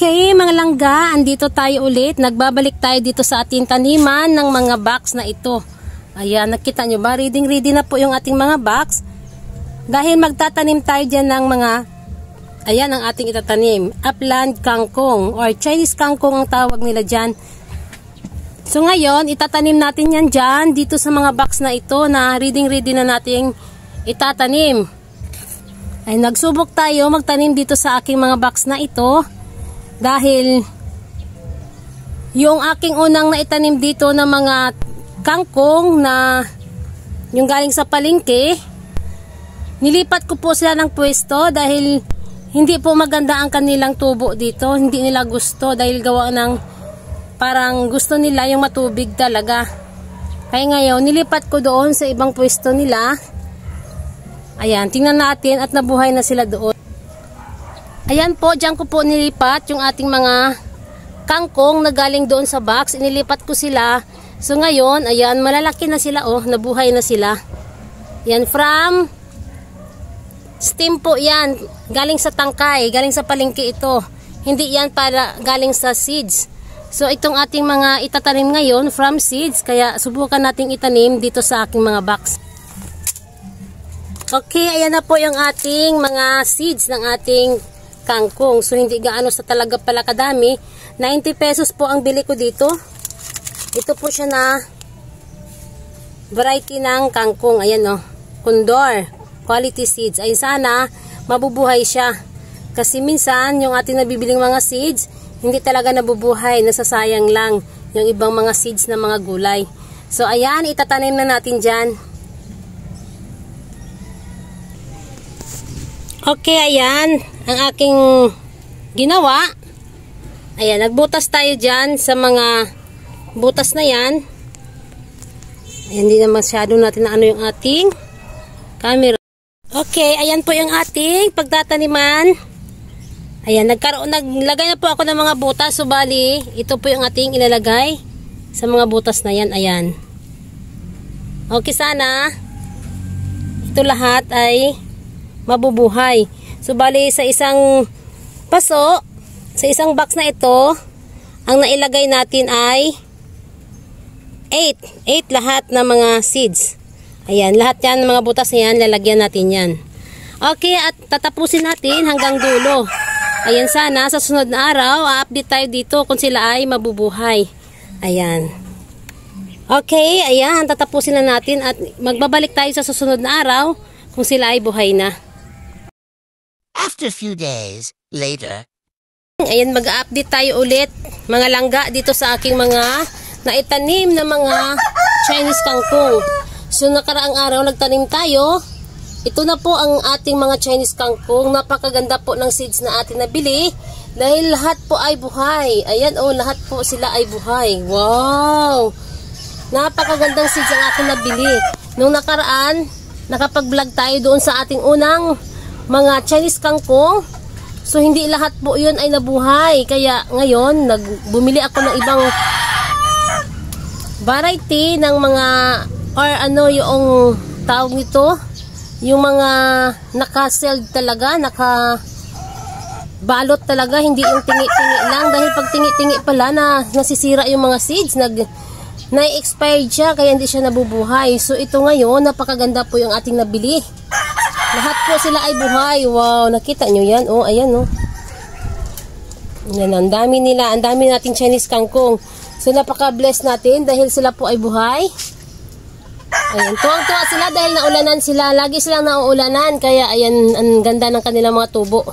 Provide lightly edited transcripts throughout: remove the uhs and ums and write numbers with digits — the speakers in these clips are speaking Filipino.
Okay, mga langga, andito tayo ulit. Nagbabalik tayo dito sa ating taniman ng mga box na ito. Ayan, nakita nyo ba? Ready na po yung ating mga box. Dahil magtatanim tayo dyan ng mga, ayan ang ating itatanim. Upland kangkong or Chinese kangkong ang tawag nila dyan. So ngayon, itatanim natin yan dyan dito sa mga box na ito na ready na nating itatanim. Ay, nagsubok tayo magtanim dito sa aking mga box na ito. Dahil yung aking unang naitanim dito ng mga kangkong na yung galing sa palengke, nilipat ko po sila ng pwesto dahil hindi po maganda ang kanilang tubo dito. Hindi nila gusto dahil gawa ng parang gusto nila yung matubig talaga. Kaya ngayon nilipat ko doon sa ibang pwesto nila. Ayan, tingnan natin at nabuhay na sila doon. Ayan po, dyan ko po nilipat yung ating mga kangkong na galing doon sa box. Inilipat ko sila. So ngayon, ayan, malalaki na sila. Oh, nabuhay na sila. Yan, from steam po yan. Galing sa tangkay, galing sa palengke ito. Hindi yan para galing sa seeds. So itong ating mga itatanim ngayon from seeds. Kaya subukan nating itanim dito sa aking mga box. Okay, ayan na po yung ating mga seeds ng ating kangkong. So hindi gaano sa talaga pala kadami. 90 pesos po ang bili ko dito. Ito po siya na variety ng kangkong. Ayan o, Condor quality seeds. Ay sana mabubuhay siya. Kasi minsan yung ating nabibiling mga seeds, hindi talaga nabubuhay, nasasayang lang yung ibang mga seeds na mga gulay. So ayan, itatanim na natin dyan. Okay, ayan ang aking ginawa. Ayan, nagbutas tayo dyan sa mga butas na yan. Ayan, hindi na masyado natin na ano yung ating camera. Okay, ayan po yung ating pagtataniman. Ayan, naglagay na po ako ng mga butas. So, bali, ito po yung ating ilalagay sa mga butas na yan. Ayan. Okay, sana ito lahat ay mabubuhay. So, bali, sa isang paso, sa isang box na ito, ang nailagay natin ay 8 lahat na mga seeds. Ayan, lahat yan, mga butas na yan, lalagyan natin yan. Okay, at tatapusin natin hanggang dulo. Ayan, sana sa sunod na araw, update tayo dito kung sila ay mabubuhay. Ayan. Okay, ayan, tatapusin na natin at magbabalik tayo sa susunod na araw kung sila ay buhay na. After a few days later. Ayan, mag-update tayo ulit mga langga dito sa aking mga naitanim na mga Chinese kangkong. So nakaraang araw nagtanim tayo. Ito na po ang ating mga Chinese kangkong. Napakaganda po ng seeds na ating nabili dahil lahat po ay buhay. Ayan, oh, lahat po sila ay buhay. Wow! Napakagandang seeds ang ating nabili. Nung nakaraan, nakapag-vlog tayo doon sa ating unang mga Chinese kangkong. So hindi lahat po yun ay nabuhay. Kaya ngayon, bumili ako ng ibang variety ng mga, or ano yung tawag nito, yung mga naka-sealed talaga, naka-balot talaga, hindi yung tingi-tingi lang. Dahil pag tingi-tingi pala na nasisira yung mga seeds, na-expired siya, kaya hindi siya nabubuhay. So ito ngayon, napakaganda po yung ating nabili. Lahat po sila ay buhay. Wow, nakita nyo yan? Oh, ayan oh. Yan, ang dami nila. Ang dami nating Chinese kangkong. So, napaka-bless natin dahil sila po ay buhay. Ayan, tuwang-tuwa sila dahil naulanan sila. Lagi silang nauulanan. Kaya, ayan, ang ganda ng kanilang mga tubo.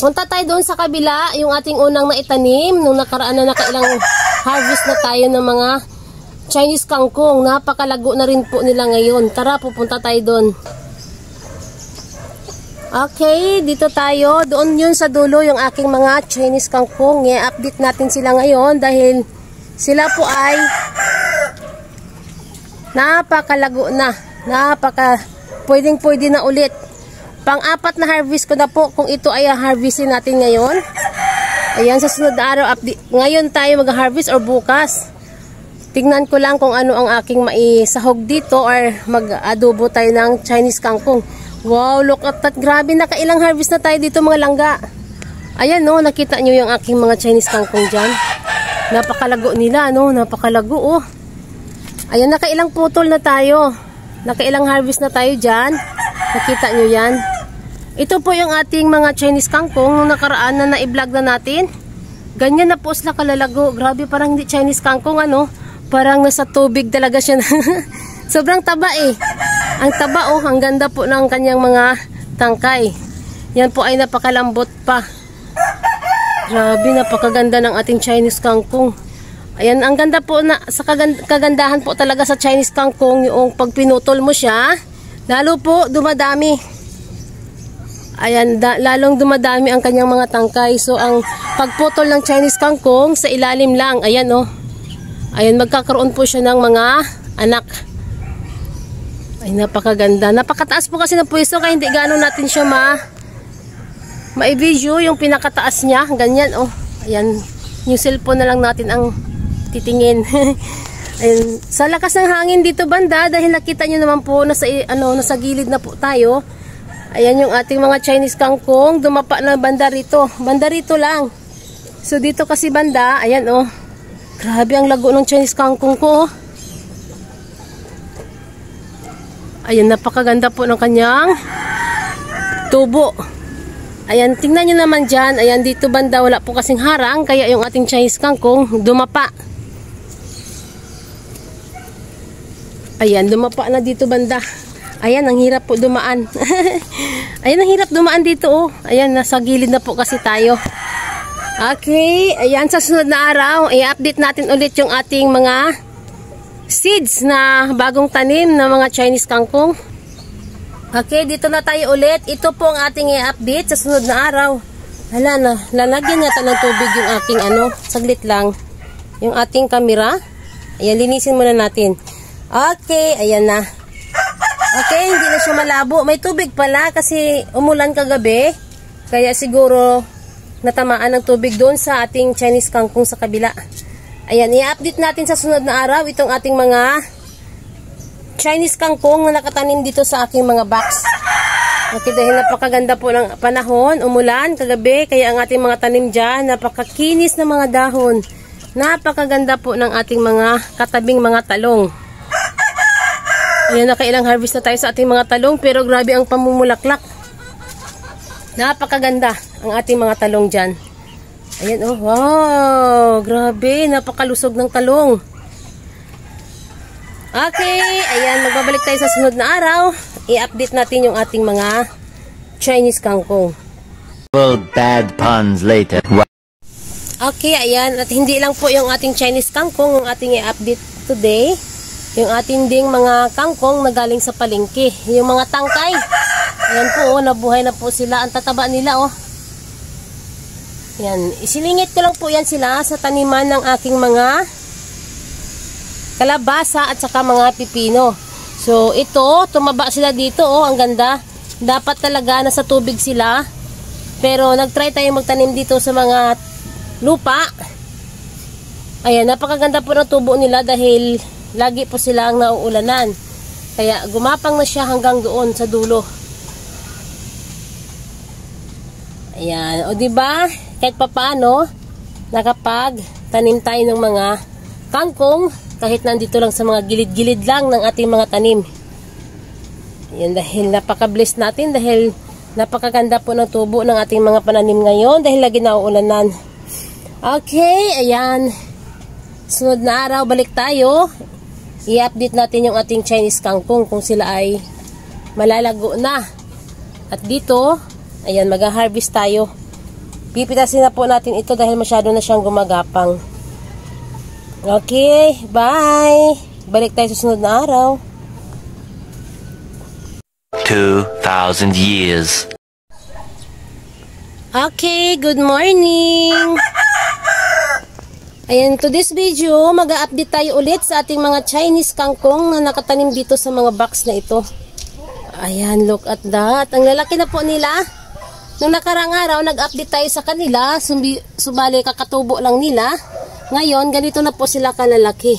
Punta tayo doon sa kabila. Yung ating unang naitanim. Nung nakaraan na nakailang harvest na tayo ng mga Chinese kangkong. Napakalago na rin po nila ngayon. Tara, pupunta tayo doon. Okay, dito tayo. Doon yun sa dulo yung aking mga Chinese kangkong. I-update natin sila ngayon dahil sila po ay napakalago na. Pwedeng-pwede na ulit. Pang-apat na harvest ko na po kung ito ay harvestin natin ngayon. Ayan, sa sunod na araw, update. Ngayon tayo mag-harvest or bukas. Tingnan ko lang kung ano ang aking maisahog dito or mag-adobo tayo ng Chinese kangkong. Wow, look at that. Grabe, nakailang harvest na tayo dito mga langga. Ayan no, nakita nyo yung aking mga Chinese kangkong dyan. Napakalago nila, no? Napakalago, oh. Ayan, nakailang putol na tayo. Nakailang harvest na tayo dyan. Nakita nyo yan. Ito po yung ating mga Chinese kangkong nung nakaraan na na-vlog na natin. Ganyan na po sila kalalago. Grabe, parang hindi Chinese kangkong, ano? Parang nasa tubig talaga siya. Sobrang taba eh. Ang taba, oh. Ang ganda po ng kanyang mga tangkay. Yan po ay napakalambot pa. Grabe, napakaganda ng ating Chinese kangkong. Ayan, ang ganda po na sa kagandahan po talaga sa Chinese kangkong, yung pag pinutol mo siya, lalo po dumadami. Ayan, lalong dumadami ang kanyang mga tangkay. So, ang pagputol ng Chinese kangkong sa ilalim lang. Ayan, oh. Ayan, magkakaroon po siya ng mga anak. Ay, napakaganda. Napakataas po kasi ng pwesto, kaya hindi gano'n natin siya ma-video yung pinakataas niya, ganyan, oh. Ayan, yung cellphone na lang natin ang titingin. Ayan, sa lakas ng hangin dito banda, dahil nakita nyo naman po nasa gilid na po tayo. Ayan yung ating mga Chinese kangkong, dumapa na banda rito lang. So dito kasi banda, ayan, oh. Grabe ang lago ng Chinese kangkong ko, oh. Ayan, napakaganda po ng kanyang tubo. Ayan, tingnan nyo naman dyan. Ayan, dito banda wala po kasing harang. Kaya yung ating Chinese kangkong dumapa. Ayan, dumapa na dito banda. Ayan, ang hirap po dumaan. Ayan, ang hirap dumaan dito, oh. Ayan, nasa gilid na po kasi tayo. Okay, ayan, sa sunod na araw, i-update natin ulit yung ating mga seeds na bagong tanim na mga Chinese kangkong. Okay, dito na tayo ulit. Ito po ang ating i-update sa sunod na araw. Hala na, lalagyan yata ng tubig yung aking saglit lang. Yung ating camera. Ayan, linisin muna natin. Okay, ayan na. Okay, hindi na siya malabo. May tubig pala kasi umulan kagabi. Kaya siguro natamaan ng tubig doon sa ating Chinese kangkong sa kabila. Ayan, i-update natin sa sunod na araw itong ating mga Chinese kangkong na nakatanim dito sa aking mga box. Okay, dahil napakaganda po ng panahon, umulan kagabi, kaya ang ating mga tanim dyan, napakakinis na mga dahon. Napakaganda po ng ating mga katabing mga talong. Ayan, nakailang harvest na tayo sa ating mga talong, pero grabe ang pamumulaklak. Napakaganda ang ating mga talong dyan. Ayan, oh, wow, grabe, napakalusog ng talong. Okay, ayan, magbabalik tayo sa sunod na araw. I-update natin yung ating mga Chinese kangkong. Bad puns later. Okay, ayan, at hindi lang po yung ating Chinese kangkong ang ating i-update today. Yung ating ding mga kangkong na galing sa palengke. Yung mga tangkay. Ayan po, oh, nabuhay na po sila. Ang tataba nila, oh. Ayan, isilingit ko lang po yan sila sa taniman ng aking mga kalabasa at saka mga pipino. So, ito, tumaba sila dito, oh, ang ganda. Dapat talaga nasa tubig sila. Pero, nag-try tayo magtanim dito sa mga lupa. Ayan, napakaganda po ng tubo nila dahil lagi po sila ang nauulanan. Kaya, gumapang na siya hanggang doon sa dulo. Ayan, o diba, kahit papaano, nakapag-tanim tayo ng mga kangkong, kahit nandito lang sa mga gilid-gilid lang ng ating mga tanim. Yan, dahil napaka-bless natin, dahil napakaganda po ng tubo ng ating mga pananim ngayon, dahil lagi nauulanan. Okay, ayan. Sunod na araw, balik tayo. I-update natin yung ating Chinese kangkong kung sila ay malalago na. At dito, ayan, mag-harvest tayo. Pipitasin na po natin ito dahil masyado na siyang gumagapang. Okay, bye! Balik tayo sa sunod na araw. 2,000 years. Okay, good morning! Ayan, to this video, mag-update tayo ulit sa ating mga Chinese kangkong na nakatanim dito sa mga box na ito. Ayan, look at that. Ang lalaki na po nila. Nung nakarang araw, nag-update tayo sa kanila. Subali, kakatubo lang nila. Ngayon, ganito na po sila kalalaki.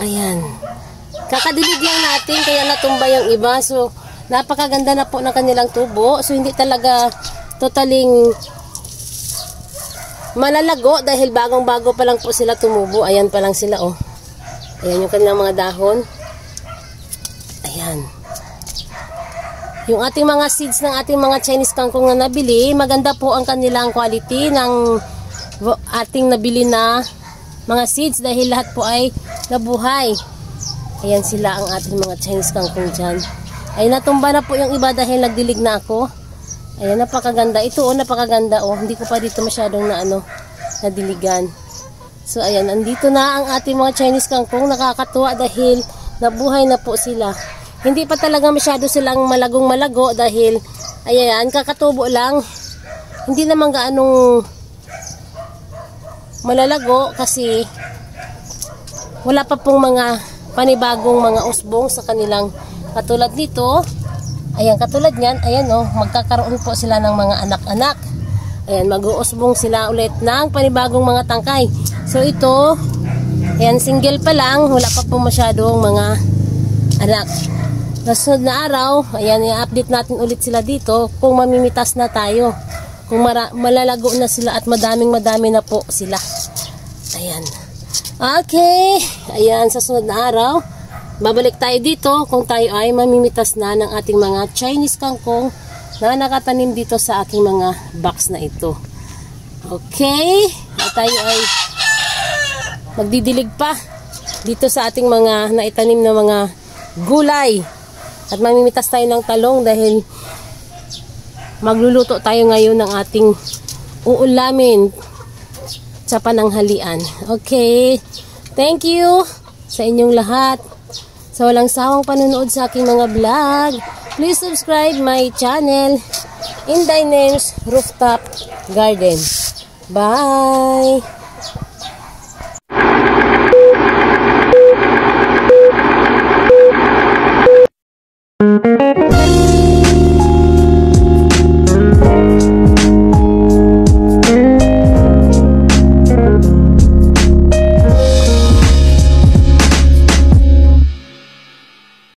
Ayan. Kakadilig lang natin, kaya natumba yung iba. So, napakaganda na po ng kanilang tubo. So, hindi talaga totaling malalago dahil bagong-bago pa lang po sila tumubo. Ayan pa lang sila, oh. Ayan yung kanilang mga dahon. Ayan. Yung ating mga seeds ng ating mga Chinese kangkong na nabili, maganda po ang kanilang quality ng ating nabili na mga seeds dahil lahat po ay nabuhay. Ayan sila ang ating mga Chinese kangkong dyan. Ay natumba na po yung iba dahil nagdilig na ako. Ayan, napakaganda. Ito, oh, napakaganda, oh. Hindi ko pa dito masyadong nadiligan. So, ayan, andito na ang ating mga Chinese kangkong. Nakakatuwa dahil nabuhay na po sila. Hindi pa talaga masyado silang malagong-malago dahil, ayan, kakatubo lang. Hindi naman gaanong malalago kasi wala pa pong mga panibagong mga usbong sa kanilang katulad nito. Ayan, katulad niyan, ayan, oh, magkakaroon po sila ng mga anak-anak. Ayan, mag-uusbong sila ulit ng panibagong mga tangkay. So, ito, ayan, single pa lang, wala pa po masyadong mga anak. Nasunod na araw, ayan, i-update natin ulit sila dito kung mamimitas na tayo. Kung malalago na sila at madaming-madami na po sila. Ayan. Okay. Ayan, sa sunod na araw, babalik tayo dito kung tayo ay mamimitas na ng ating mga Chinese kangkong na nakatanim dito sa aking mga box na ito. Okay. At tayo ay magdidilig pa dito sa ating mga naitanim na mga gulay. At mamimitas tayo ng talong dahil magluluto tayo ngayon ng ating uulamin sa pananghalian. Okay. Thank you sa inyong lahat. Sa walang sawang panunood sa aking mga vlog. Please subscribe my channel, Inday Names Rooftop Garden. Bye!